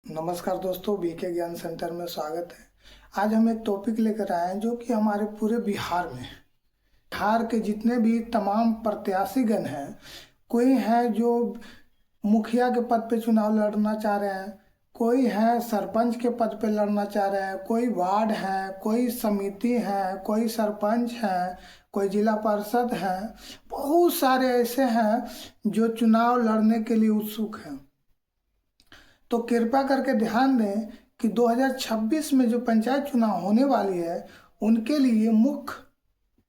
नमस्कार दोस्तों, बीके ज्ञान सेंटर में स्वागत है। आज हम एक टॉपिक लेकर आए हैं जो कि हमारे पूरे बिहार के जितने भी तमाम प्रत्याशीगण हैं, कोई है जो मुखिया के पद पे चुनाव लड़ना चाह रहे हैं, कोई है सरपंच के पद पे लड़ना चाह रहे हैं, कोई वार्ड है, कोई समिति है, कोई सरपंच है, कोई जिला परिषद है। बहुत सारे ऐसे हैं जो चुनाव लड़ने के लिए उत्सुक हैं। तो कृपया करके ध्यान दें कि 2026 में जो पंचायत चुनाव होने वाली है उनके लिए मुख्य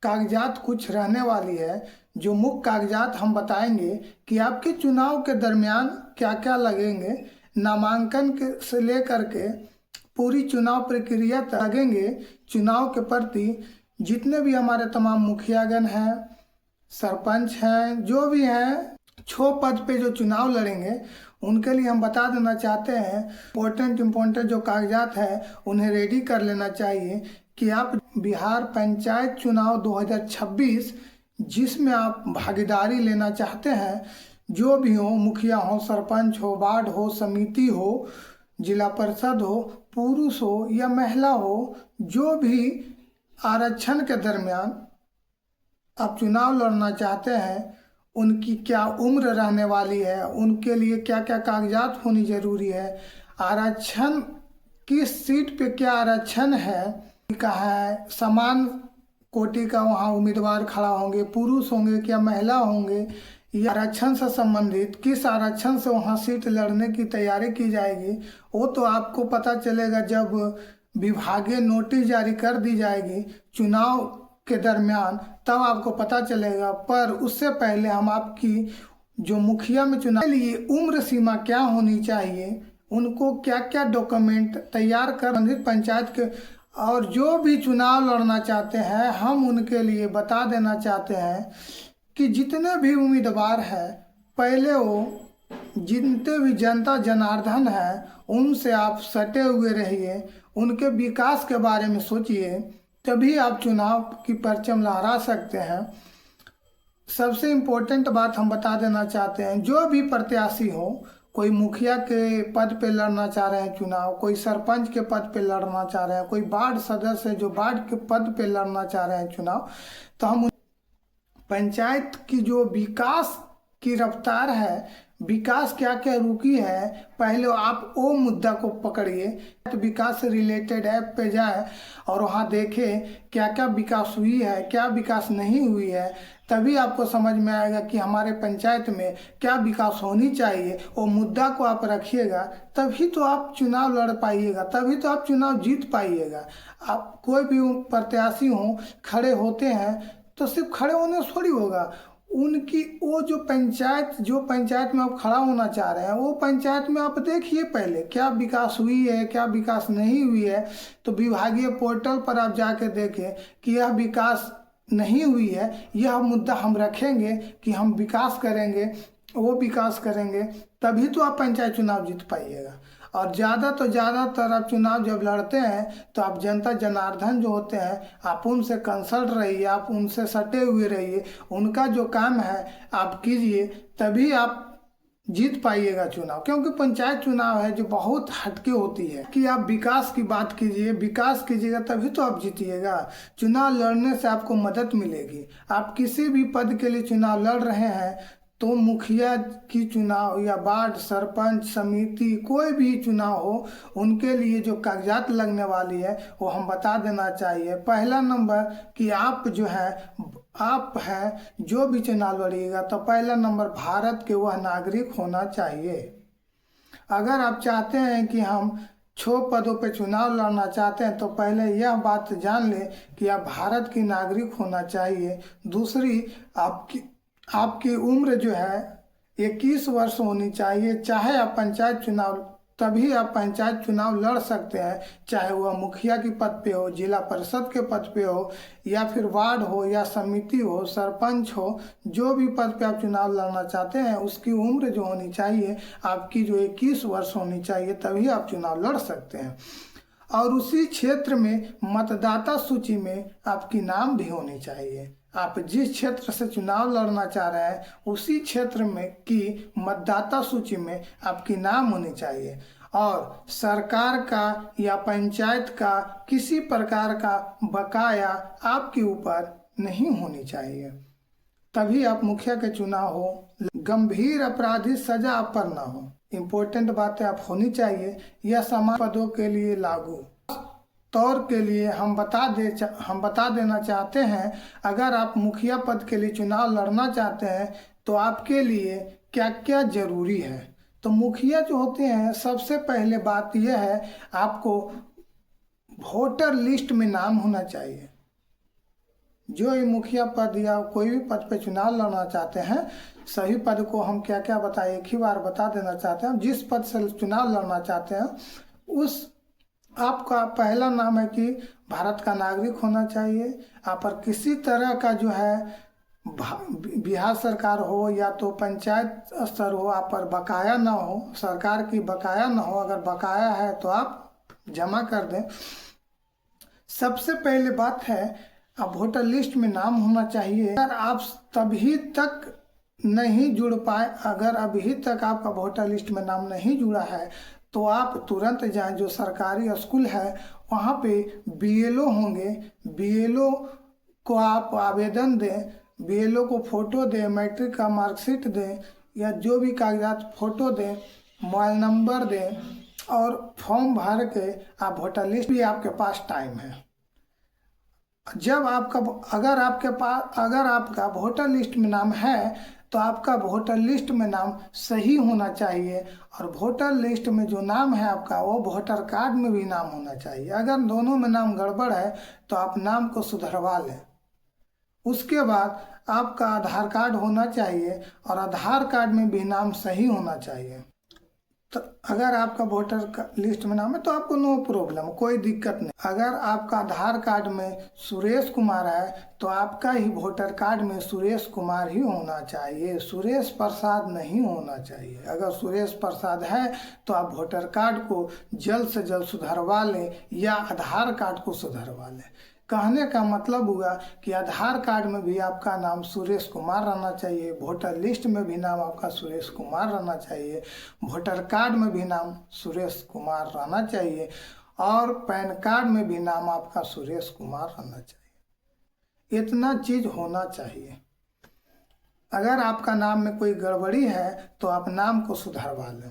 कागजात कुछ रहने वाली है। जो मुख्य कागजात हम बताएंगे कि आपके चुनाव के दरमियान क्या क्या लगेंगे, नामांकन से लेकर के पूरी चुनाव प्रक्रिया तक लगेंगे। चुनाव के प्रति जितने भी हमारे तमाम मुखियागण हैं, सरपंच हैं, जो भी हैं, छो पद पे जो चुनाव लड़ेंगे उनके लिए हम बता देना चाहते हैं इम्पोर्टेंट जो कागजात हैं उन्हें रेडी कर लेना चाहिए कि आप बिहार पंचायत चुनाव 2026 जिसमें आप भागीदारी लेना चाहते हैं, जो भी हो, मुखिया हो, सरपंच हो, वार्ड हो, समिति हो, जिला परिषद हो, पुरुष हो या महिला हो, जो भी आरक्षण के दरमियान आप चुनाव लड़ना चाहते हैं, उनकी क्या उम्र रहने वाली है, उनके लिए क्या क्या कागजात होनी जरूरी है, आरक्षण किस सीट पे क्या आरक्षण है, कहाँ है, समान कोटि का वहाँ उम्मीदवार खड़ा होंगे, पुरुष होंगे क्या महिला होंगे, या आरक्षण से संबंधित किस आरक्षण से वहाँ सीट लड़ने की तैयारी की जाएगी, वो तो आपको पता चलेगा जब विभागीय नोटिस जारी कर दी जाएगी चुनाव के दरमियान, तब आपको पता चलेगा। पर उससे पहले हम आपकी जो मुखिया में चुनाव के लिए उम्र सीमा क्या होनी चाहिए, उनको क्या क्या डॉक्यूमेंट तैयार कर संबंधित पंचायत के, और जो भी चुनाव लड़ना चाहते हैं हम उनके लिए बता देना चाहते हैं कि जितने भी उम्मीदवार हैं, पहले वो जितने भी जनता जनार्दन है उनसे आप सटे हुए रहिए, उनके विकास के बारे में सोचिए, तभी आप चुनाव की परचम लहरा सकते हैं। सबसे इम्पोर्टेंट बात हम बता देना चाहते हैं, जो भी प्रत्याशी हो, कोई मुखिया के पद पे लड़ना चाह रहे हैं चुनाव, कोई सरपंच के पद पे लड़ना चाह रहे हैं, कोई वार्ड सदस्य जो वार्ड के पद पे लड़ना चाह रहे हैं चुनाव, तो हम पंचायत की जो विकास की रफ्तार है, विकास क्या क्या रुकी है, पहले आप वो मुद्दा को पकड़िए, तो विकास से रिलेटेड ऐप पे जाए और वहाँ देखें क्या क्या विकास हुई है, क्या विकास नहीं हुई है, तभी आपको समझ में आएगा कि हमारे पंचायत में क्या विकास होनी चाहिए। वो मुद्दा को आप रखिएगा, तभी तो आप चुनाव लड़ पाइएगा, तभी तो आप चुनाव जीत पाइएगा। आप कोई भी प्रत्याशी हो, खड़े होते हैं तो सिर्फ खड़े होने से थोड़ी होगा, उनकी वो जो पंचायत में आप खड़ा होना चाह रहे हैं, वो पंचायत में आप देखिए पहले क्या विकास हुई है, क्या विकास नहीं हुई है। तो विभागीय पोर्टल पर आप जाके देखें कि यह विकास नहीं हुई है, यह मुद्दा हम रखेंगे कि हम विकास करेंगे, वो विकास करेंगे, तभी तो आप पंचायत चुनाव जीत पाइएगा। और ज़्यादातर आप चुनाव जब लड़ते हैं तो आप जनता जनार्दन जो होते हैं, आप उनसे कंसल्ट रहिए, आप उनसे सटे हुए रहिए, उनका जो काम है आप कीजिए, तभी आप जीत पाइएगा चुनाव। क्योंकि पंचायत चुनाव है जो बहुत हटके होती है कि आप विकास की बात कीजिए, विकास कीजिएगा तभी तो आप जीतिएगा। चुनाव लड़ने से आपको मदद मिलेगी। आप किसी भी पद के लिए चुनाव लड़ रहे हैं तो मुखिया की चुनाव या वार्ड, सरपंच, समिति, कोई भी चुनाव हो, उनके लिए जो कागजात लगने वाली है वो हम बता देना चाहिए। पहला नंबर कि आप जो भी चुनाव लड़िएगा तो पहला नंबर भारत के वह नागरिक होना चाहिए। अगर आप चाहते हैं कि हम 6 पदों पे चुनाव लड़ना चाहते हैं तो पहले यह बात जान लें कि आप भारत की नागरिक होना चाहिए। दूसरी, आपकी उम्र जो है 21 वर्ष होनी चाहिए। चाहे आप पंचायत चुनाव, तभी आप पंचायत चुनाव लड़ सकते हैं, चाहे वह मुखिया के पद पे हो, जिला परिषद के पद पे हो, या फिर वार्ड हो या समिति हो, सरपंच हो, जो भी पद पे आप चुनाव लड़ना चाहते हैं उसकी उम्र जो होनी चाहिए आपकी जो 21 वर्ष होनी चाहिए, तभी आप चुनाव लड़ सकते हैं। और उसी क्षेत्र में मतदाता सूची में आपकी नाम भी होनी चाहिए। आप जिस क्षेत्र से चुनाव लड़ना चाह रहे हैं उसी क्षेत्र में की मतदाता सूची में आपकी नाम होनी चाहिए। और सरकार का या पंचायत का किसी प्रकार का बकाया आपके ऊपर नहीं होनी चाहिए, तभी आप मुखिया के चुनाव हो। गंभीर अपराधी सजा आप पर ना हो, इम्पोर्टेंट बातें आप होनी चाहिए। यह समान पदों के लिए लागू तौर के लिए हम बता देना चाहते हैं, अगर आप मुखिया पद के लिए चुनाव लड़ना चाहते हैं तो आपके लिए क्या क्या जरूरी है। तो मुखिया जो होते हैं, सबसे पहले बात यह है, आपको वोटर लिस्ट में नाम होना चाहिए। जो ये मुखिया पद या कोई भी पद पे चुनाव लड़ना चाहते हैं, सही पद को हम क्या क्या बताए एक ही बार बता देना चाहते हैं। जिस पद से चुनाव लड़ना चाहते हैं उस आपका पहला नाम है कि भारत का नागरिक होना चाहिए। आप पर किसी तरह का जो है बिहार सरकार हो या तो पंचायत स्तर हो, आप पर बकाया ना हो, सरकार की बकाया ना हो। अगर बकाया है तो आप जमा कर दें। सबसे पहले बात है, आप वोटर लिस्ट में नाम होना चाहिए। अगर आप तभी तक नहीं जुड़ पाए, अगर अभी तक आपका वोटर लिस्ट में नाम नहीं जुड़ा है तो आप तुरंत जाएं, जो सरकारी स्कूल है वहाँ पे बीएलओ होंगे, बीएलओ को आप आवेदन दें, बीएलओ को फ़ोटो दें, मैट्रिक का मार्कशीट दें या जो भी कागजात फ़ोटो दें, मोबाइल नंबर दें और फॉर्म भर के आप वोटर लिस्ट भी आपके पास टाइम है। जब आपका अगर आपका वोटर लिस्ट में नाम है तो आपका वोटर लिस्ट में नाम सही होना चाहिए, और वोटर लिस्ट में जो नाम है आपका वो वोटर कार्ड में भी नाम होना चाहिए। अगर दोनों में नाम गड़बड़ है तो आप नाम को सुधरवा लें। उसके बाद आपका आधार कार्ड होना चाहिए और आधार कार्ड में भी नाम सही होना चाहिए। तो अगर आपका वोटर लिस्ट में नाम है तो आपको नो प्रॉब्लम, कोई दिक्कत नहीं। अगर आपका आधार कार्ड में सुरेश कुमार है तो आपका ही वोटर कार्ड में सुरेश कुमार ही होना चाहिए, सुरेश प्रसाद नहीं होना चाहिए। अगर सुरेश प्रसाद है तो आप वोटर कार्ड को जल्द से जल्द सुधरवा लें या आधार कार्ड को सुधरवा लें। कहने का मतलब हुआ कि आधार कार्ड में भी आपका नाम सुरेश कुमार रहना चाहिए, वोटर लिस्ट में भी नाम आपका सुरेश कुमार रहना चाहिए, वोटर कार्ड में भी नाम सुरेश कुमार रहना चाहिए और पैन कार्ड में भी नाम आपका सुरेश कुमार रहना चाहिए। इतना चीज़ होना चाहिए। अगर आपका नाम में कोई गड़बड़ी है तो आप नाम को सुधरवा लें।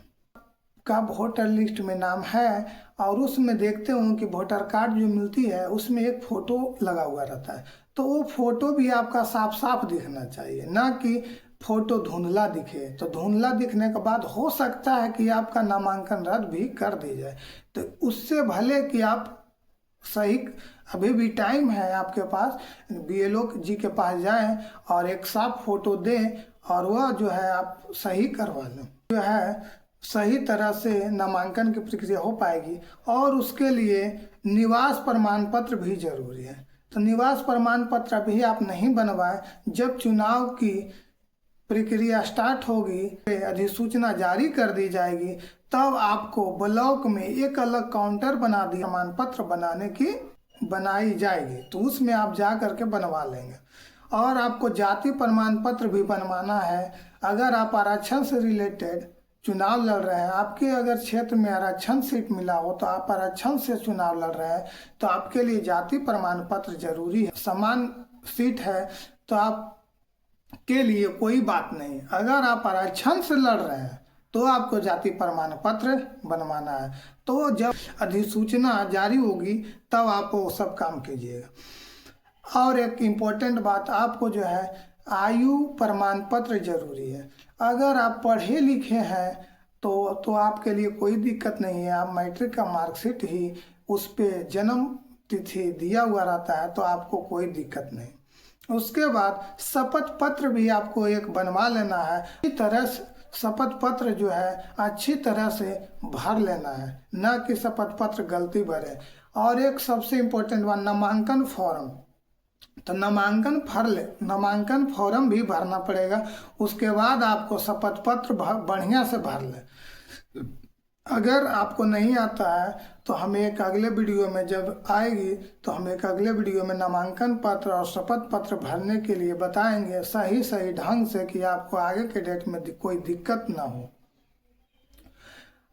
का वोटर लिस्ट में नाम है और उसमें देखते हो कि वोटर कार्ड जो मिलती है उसमें एक फ़ोटो लगा हुआ रहता है, तो वो फ़ोटो भी आपका साफ साफ दिखना चाहिए, ना कि फ़ोटो धुंधला दिखे। तो धुंधला दिखने के बाद हो सकता है कि आपका नामांकन रद्द भी कर दी जाए। तो उससे भले कि आप सही, अभी भी टाइम है आपके पास, बीएलओ जी के पास जाएं और एक साफ फ़ोटो दें और वह जो है आप सही करवा लें, जो है सही तरह से नामांकन की प्रक्रिया हो पाएगी। और उसके लिए निवास प्रमाण पत्र भी जरूरी है। तो निवास प्रमाण पत्र अभी आप नहीं बनवाएं, जब चुनाव की प्रक्रिया स्टार्ट होगी, अधिसूचना जारी कर दी जाएगी, तब आपको ब्लॉक में एक अलग काउंटर बना दी प्रमाण पत्र बनाई जाएगी, तो उसमें आप जा करके बनवा लेंगे। और आपको जाति प्रमाण पत्र भी बनवाना है। अगर आप आरक्षण से रिलेटेड चुनाव लड़ रहे हैं, आपके अगर क्षेत्र में आरक्षण सीट मिला हो तो आप आरक्षण से चुनाव लड़ रहे हैं, तो आपके लिए जाति प्रमाण पत्र जरूरी है। समान सीट है तो आप के लिए कोई बात नहीं। अगर आप आरक्षण से लड़ रहे हैं तो आपको जाति प्रमाण पत्र बनवाना है। तो जब अधिसूचना जारी होगी तब आप वो सब काम कीजिएगा। और एक इम्पोर्टेंट बात, आपको जो है आयु प्रमाण पत्र जरूरी है। अगर आप पढ़े लिखे हैं तो आपके लिए कोई दिक्कत नहीं है, आप मैट्रिक का मार्कशीट ही उस पर जन्म तिथि दिया हुआ रहता है तो आपको कोई दिक्कत नहीं। उसके बाद शपथ पत्र भी आपको एक बनवा लेना है। इस तरह से शपथ पत्र जो है अच्छी तरह से भर लेना है, न कि शपथ पत्र गलती भरे। और एक सबसे इम्पोर्टेंट बात, नामांकन फॉर्म, तो नामांकन फॉर्म भी भरना पड़ेगा। उसके बाद आपको शपथ पत्र बढ़िया से भर ले। अगर आपको नहीं आता है तो हम एक अगले वीडियो में जब आएगी तो हम एक अगले वीडियो में नामांकन पत्र और शपथ पत्र भरने के लिए बताएंगे सही ढंग से, कि आपको आगे के डेट में कोई दिक्कत ना हो।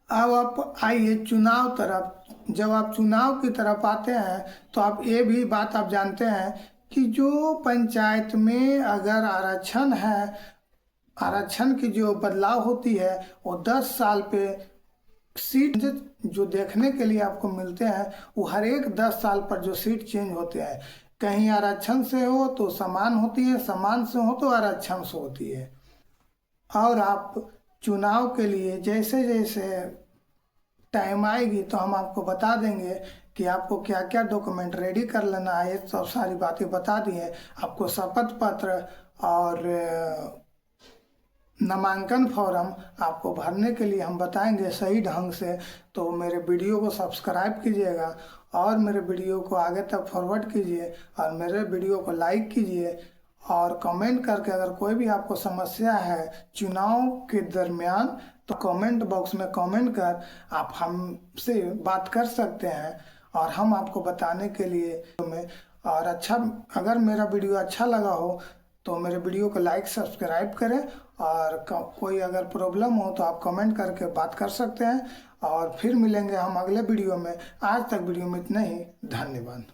अब आप आइए चुनाव तरफ। जब आप चुनाव की तरफ आते हैं तो आप ये भी बात आप जानते हैं कि जो पंचायत में अगर आरक्षण है, आरक्षण की जो बदलाव होती है वो 10 साल पे सीट जो देखने के लिए आपको मिलते हैं वो हर एक 10 साल पर जो सीट चेंज होते हैं। कहीं आरक्षण से हो तो समान होती है, समान से हो तो आरक्षण से होती है। और आप चुनाव के लिए जैसे जैसे टाइम आएगी तो हम आपको बता देंगे कि आपको क्या क्या डॉक्यूमेंट रेडी कर लेना है। ये सब सारी बातें बता दी हैं आपको। शपथ पत्र और नामांकन फॉर्म आपको भरने के लिए हम बताएंगे सही ढंग से। तो मेरे वीडियो को सब्सक्राइब कीजिएगा और मेरे वीडियो को आगे तक फॉरवर्ड कीजिए और मेरे वीडियो को लाइक कीजिए और कमेंट करके अगर कोई भी आपको समस्या है चुनाव के दरमियान तो कमेंट बॉक्स में कमेंट कर आप हमसे बात कर सकते हैं और हम आपको बताने के लिए और अच्छा, अगर मेरा वीडियो अच्छा लगा हो तो मेरे वीडियो को लाइक सब्सक्राइब करें और कोई अगर प्रॉब्लम हो तो आप कमेंट करके बात कर सकते हैं। और फिर मिलेंगे हम अगले वीडियो में। आज तक वीडियो में इतना ही। धन्यवाद।